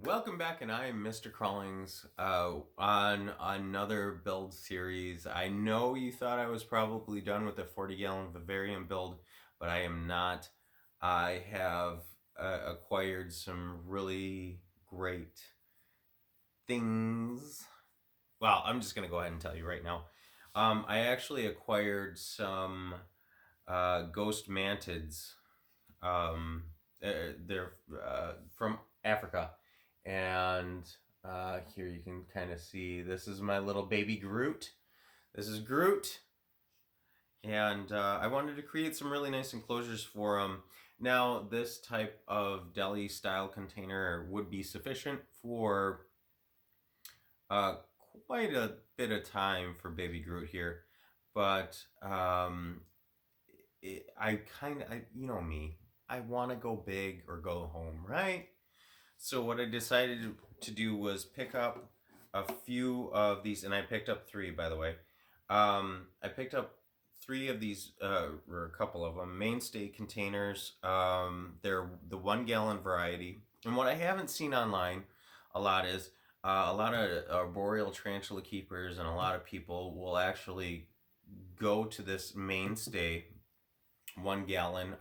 Welcome back, and I am Mr. Crawlings on another build series. I know you thought I was probably done with the 40-gallon vivarium build, but I am not. I have acquired some really great things. Well, I'm just going to go ahead and tell you right now. I actually acquired some ghost mantids. Um, they're from Africa. And here you can kind of see this is my little baby Groot. This is Groot. And I wanted to create some really nice enclosures for him. Now, this type of deli style container would be sufficient for uh, quite a bit of time for baby Groot here. But I kind of, you know me, I want to go big or go home, right? So what I decided to do was pick up a few of these, and I picked up three, by the way. I picked up three of these, or a couple of them, Mainstay containers. They're the 1 gallon variety. And what I haven't seen online a lot is a lot of arboreal tarantula keepers and a lot of people will actually go to this Mainstay 1 gallon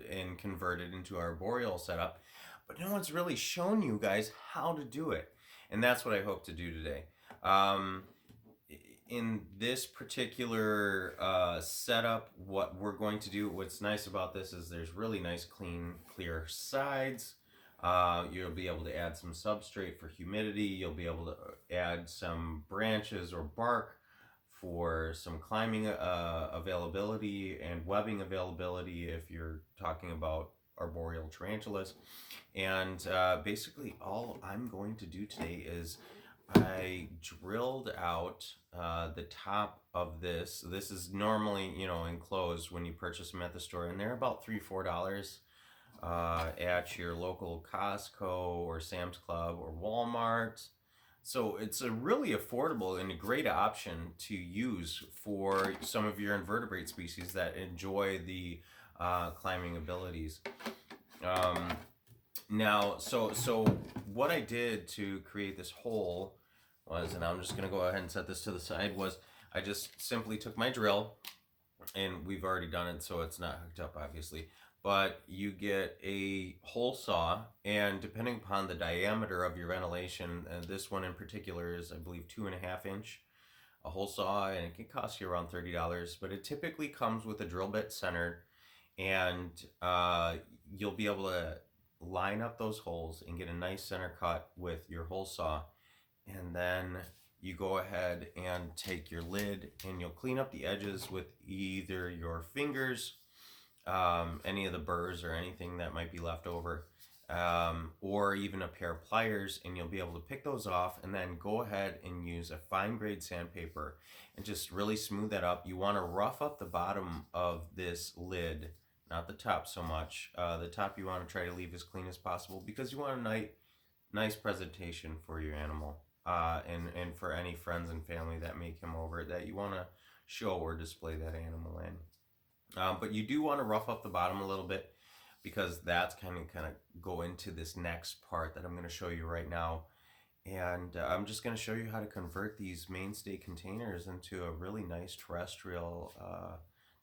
and convert it into our arboreal setup, but no one's really shown you guys how to do it, and that's what I hope to do today. Um, in this particular setup, what we're going to do, what's nice about this is there's really nice, clean, clear sides. You'll be able to add some substrate for humidity. You'll be able to add some branches or bark for some climbing availability and webbing availability if you're talking about arboreal tarantulas. And basically, all I'm going to do today is I drilled out the top of this. This is normally, enclosed when you purchase them at the store, and they're about $3-4 at your local Costco or Sam's Club or Walmart. So it's a really affordable and a great option to use for some of your invertebrate species that enjoy the climbing abilities. Um, so what I did to create this hole was, and I'm just gonna go ahead and set this to the side, was I just simply took my drill, and we've already done it, so it's not hooked up, obviously. But you get a hole saw, and depending upon the diameter of your ventilation, and this one in particular is, I believe, 2.5 inch, a hole saw, and it can cost you around $30. But it typically comes with a drill bit centered, and you'll be able to line up those holes and get a nice center cut with your hole saw. And then you go ahead and take your lid and you'll clean up the edges with either your fingers, any of the burrs or anything that might be left over, or even a pair of pliers, and you'll be able to pick those off and then go ahead and use a fine grade sandpaper and just really smooth that up. You want to rough up the bottom of this lid, not the top so much. The top you want to try to leave as clean as possible because you want a nice presentation for your animal, and for any friends and family that may come over that you want to show or display that animal in. But you do want to rough up the bottom a little bit because that's kind of go into this next part that I'm going to show you right now. And I'm just going to show you how to convert these Mainstay containers into a really nice terrestrial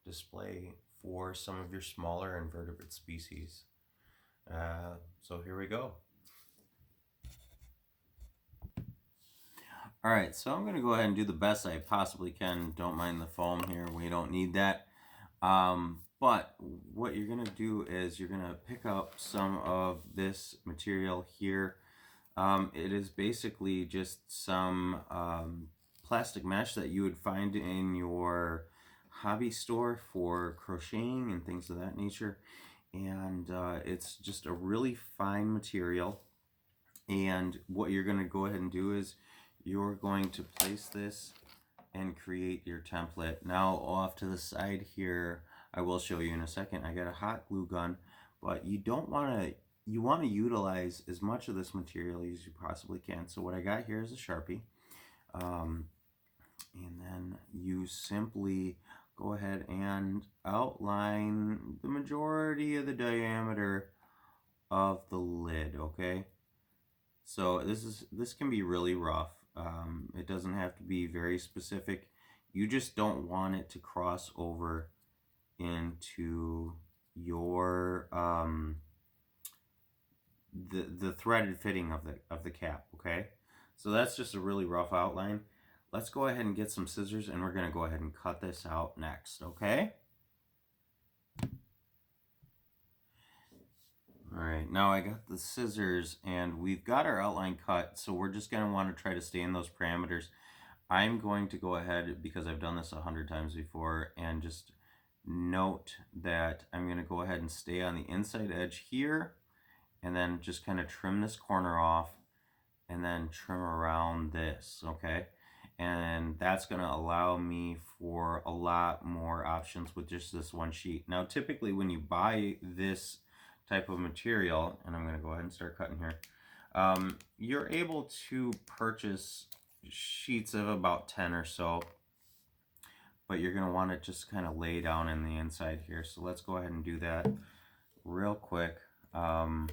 display for some of your smaller invertebrate species. So here we go. All right, so I'm going to go ahead and do the best I possibly can. Don't mind the foam here. We don't need that. But what you're going to do is you're going to pick up some of this material here. It is basically just some plastic mesh that you would find in your hobby store for crocheting and things of that nature. And it's just a really fine material. And what you're going to go ahead and do is you're going to place this and create your template. Now off to the side here, I will show you in a second, I got a hot glue gun, but you want to utilize as much of this material as you possibly can. So what I got here is a Sharpie, and then you simply go ahead and outline the majority of the diameter of the lid, okay? So this can be really rough. It doesn't have to be very specific. You just don't want it to cross over into your the threaded fitting of the cap. Okay, so that's just a really rough outline. Let's go ahead and get some scissors, and we're gonna go ahead and cut this out next. Okay. All right, now I got the scissors and we've got our outline cut, so we're just going to want to try to stay in those parameters. I'm going to go ahead, because I've done this 100 times before, and just note that I'm going to go ahead and stay on the inside edge here, and then just kind of trim this corner off, and then trim around this, okay? And that's going to allow me for a lot more options with just this one sheet. Now, typically when you buy this type of material, and I'm going to go ahead and start cutting here, you're able to purchase sheets of about 10 or so, but you're going to want to just kind of lay down in the inside here. So let's go ahead and do that real quick. And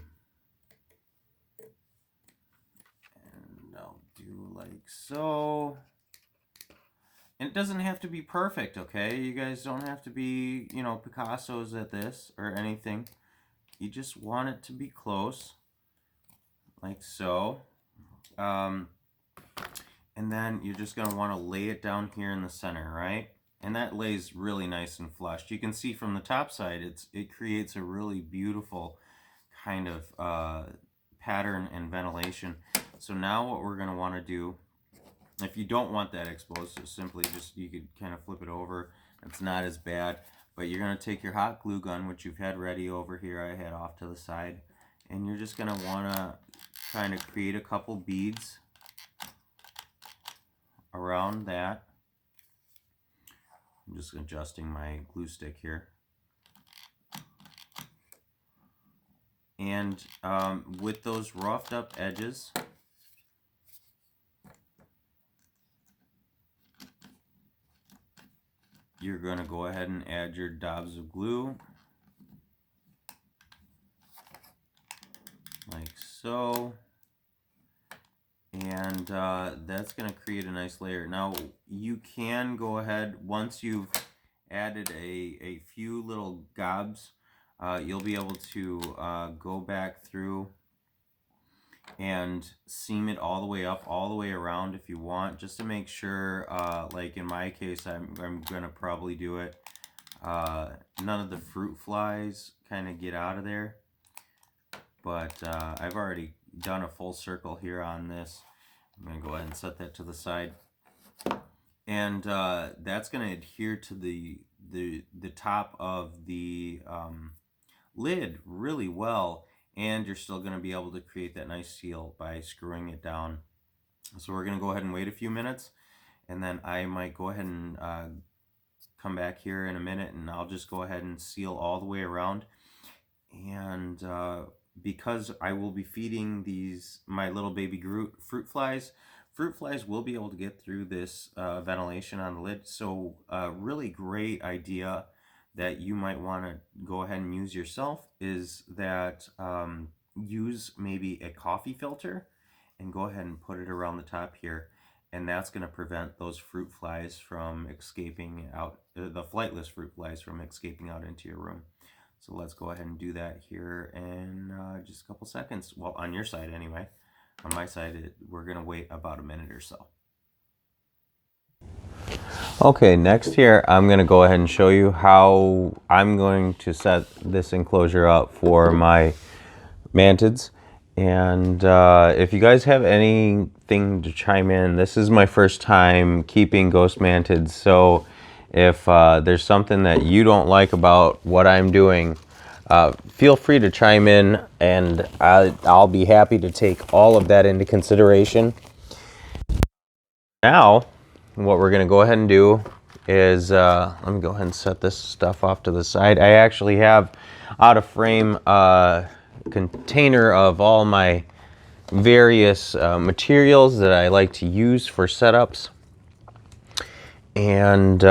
I'll do like so. And it doesn't have to be perfect, okay? You guys don't have to be, you know, Picassos at this or anything. You just want it to be close, like so. And then you're just going to want to lay it down here in the center, right? And that lays really nice and flush. You can see from the top side, it creates a really beautiful kind of pattern and ventilation. So now what we're going to want to do, if you don't want that exposed, so simply just, you could kind of flip it over. It's not as bad. But you're going to take your hot glue gun, which you've had ready over here, I had off to the side, and you're just going to want to kind of create a couple beads around that. I'm just adjusting my glue stick here. And with those roughed up edges, you're going to go ahead and add your dobs of glue, like so, and that's going to create a nice layer. Now you can go ahead, once you've added a few little gobs, you'll be able to go back through and seam it all the way up, all the way around if you want, just to make sure, like in my case, I'm gonna probably do it, none of the fruit flies kind of get out of there, but I've already done a full circle here on this. I'm gonna go ahead and set that to the side, and that's gonna adhere to the top of the lid really well. And you're still going to be able to create that nice seal by screwing it down. So we're going to go ahead and wait a few minutes, and then I might go ahead and come back here in a minute, and I'll just go ahead and seal all the way around. And because I will be feeding my little baby fruit flies will be able to get through this ventilation on the lid. So really great idea that you might want to go ahead and use yourself is that use maybe a coffee filter and go ahead and put it around the top here, and that's going to prevent those fruit flies from escaping out, the flightless fruit flies from escaping out into your room. So let's go ahead and do that here in just a couple seconds. Well, on your side anyway. On my side, we're going to wait about a minute or so. Okay, next here I'm going to go ahead and show you how I'm going to set this enclosure up for my mantids. And if you guys have anything to chime in, this is my first time keeping ghost mantids, so if there's something that you don't like about what I'm doing, feel free to chime in, and I'll be happy to take all of that into consideration. Now, what we're going to go ahead and do is, let me go ahead and set this stuff off to the side. I actually have out of frame container of all my various materials that I like to use for setups. And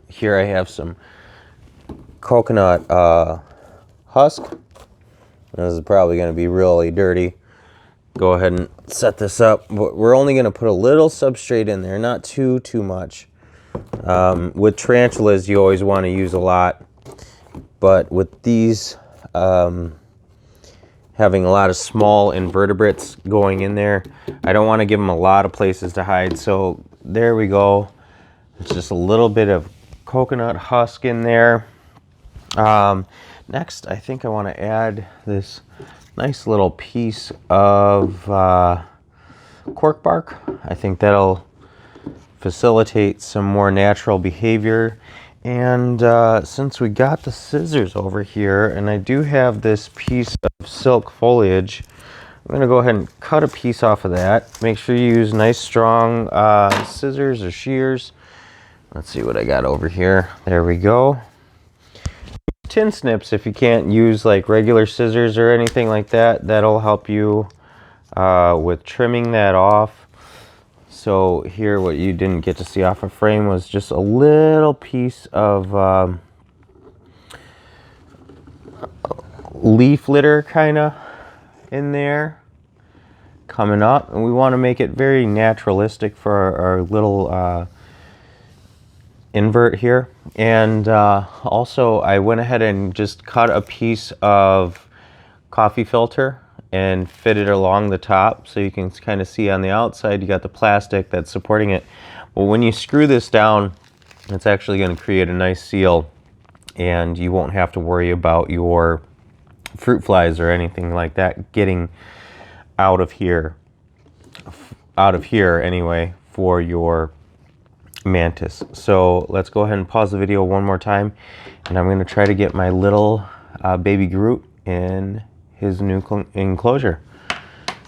here I have some coconut husk. This is probably going to be really dirty. go ahead and set this up. We're only going to put a little substrate in there, not too much. With tarantulas, you always want to use a lot, but with these having a lot of small invertebrates going in there, I don't want to give them a lot of places to hide. So there we go. It's just a little bit of coconut husk in there. Next, I think I want to add this nice little piece of cork bark. I think that'll facilitate some more natural behavior. And since we got the scissors over here, and I do have this piece of silk foliage, I'm going to go ahead and cut a piece off of that. Make sure you use nice strong scissors or shears. Let's see what I got over here. There we go. Tin snips, if you can't use like regular scissors or anything like that, that'll help you with trimming that off. So here, what you didn't get to see off a frame was just a little piece of leaf litter kind of in there coming up, and we want to make it very naturalistic for our little invert here. And also I went ahead and just cut a piece of coffee filter and fit it along the top, so you can kind of see on the outside you got the plastic that's supporting it. Well, when you screw this down, it's actually going to create a nice seal, and you won't have to worry about your fruit flies or anything like that getting out of here anyway for your mantis. So let's go ahead and pause the video one more time, and I'm going to try to get my little baby Groot in his new enclosure,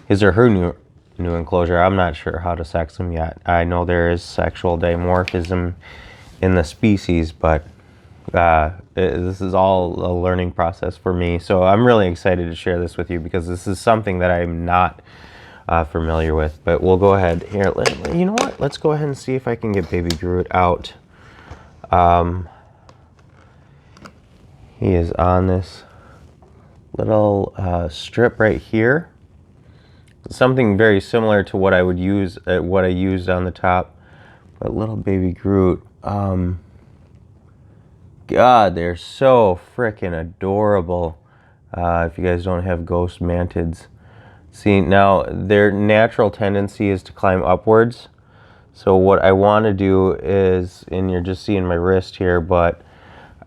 his or her new enclosure. I'm not sure how to sex them yet. I know there is sexual dimorphism in the species, but this is all a learning process for me. So I'm really excited to share this with you because this is something that I'm not familiar with. But we'll go ahead here. You know what? Let's go ahead and see if I can get baby Groot out. He is on this little strip right here. Something very similar to what I would use, what I used on the top. But little baby Groot, God, they're so freaking adorable. If you guys don't have ghost mantids, see, now their natural tendency is to climb upwards. So what I want to do is, and you're just seeing my wrist here, but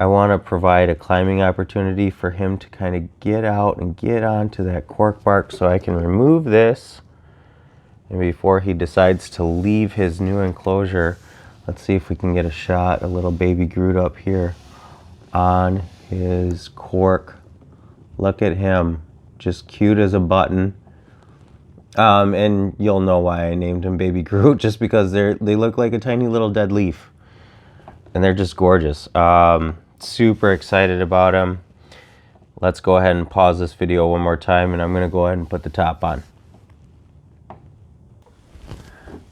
I want to provide a climbing opportunity for him to kind of get out and get onto that cork bark, so I can remove this. And before he decides to leave his new enclosure, let's see if we can get a shot, a little baby Groot up here on his cork. Look at him, just cute as a button. And you'll know why I named him baby Groot, just because they look like a tiny little dead leaf, and they're just gorgeous. Super excited about him. Let's go ahead and pause this video one more time, and I'm going to go ahead and put the top on.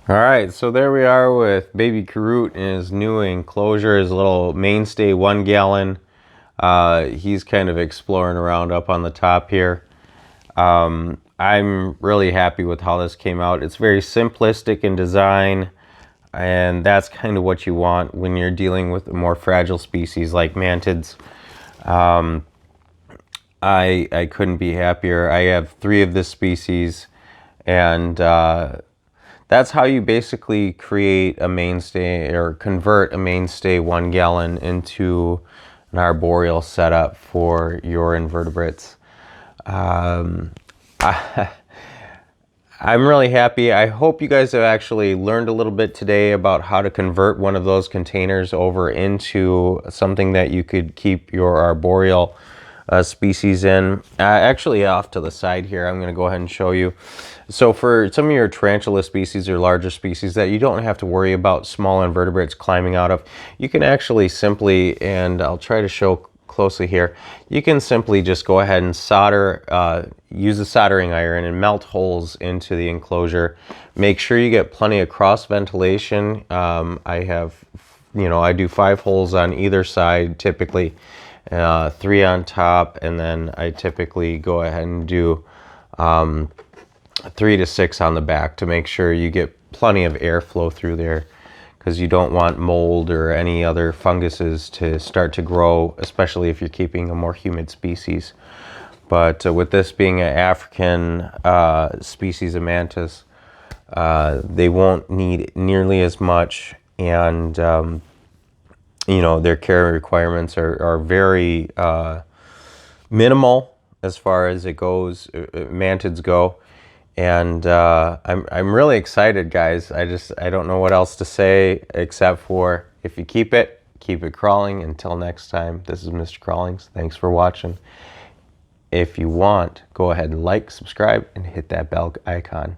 Alright, so there we are with baby Groot in his new enclosure, his little Mainstay 1 gallon. He's kind of exploring around up on the top here. I'm really happy with how this came out. It's very simplistic in design, and that's kind of what you want when you're dealing with a more fragile species like mantids. I couldn't be happier. I have 3 of this species, and that's how you basically create a Mainstay, or convert a Mainstay 1 gallon into an arboreal setup for your invertebrates. I'm really happy. I hope you guys have actually learned a little bit today about how to convert one of those containers over into something that you could keep your arboreal species in. Actually, off to the side here, I'm going to go ahead and show you. So for some of your tarantula species or larger species that you don't have to worry about small invertebrates climbing out of, you can actually simply, and I'll try to show closely here, you can simply just go ahead and solder, use a soldering iron and melt holes into the enclosure. Make sure you get plenty of cross ventilation. I have, I do 5 holes on either side typically, 3 on top, and then I typically go ahead and do 3 to 6 on the back to make sure you get plenty of airflow through there, because you don't want mold or any other funguses to start to grow, especially if you're keeping a more humid species. But with this being an African species of mantis, they won't need nearly as much, and their care requirements are very minimal as far as it goes, mantids go. And I'm really excited, guys. I don't know what else to say except for, if you keep it crawling. Until next time, this is Mr. Crawlings. Thanks for watching. If you want, go ahead and like, subscribe, and hit that bell icon.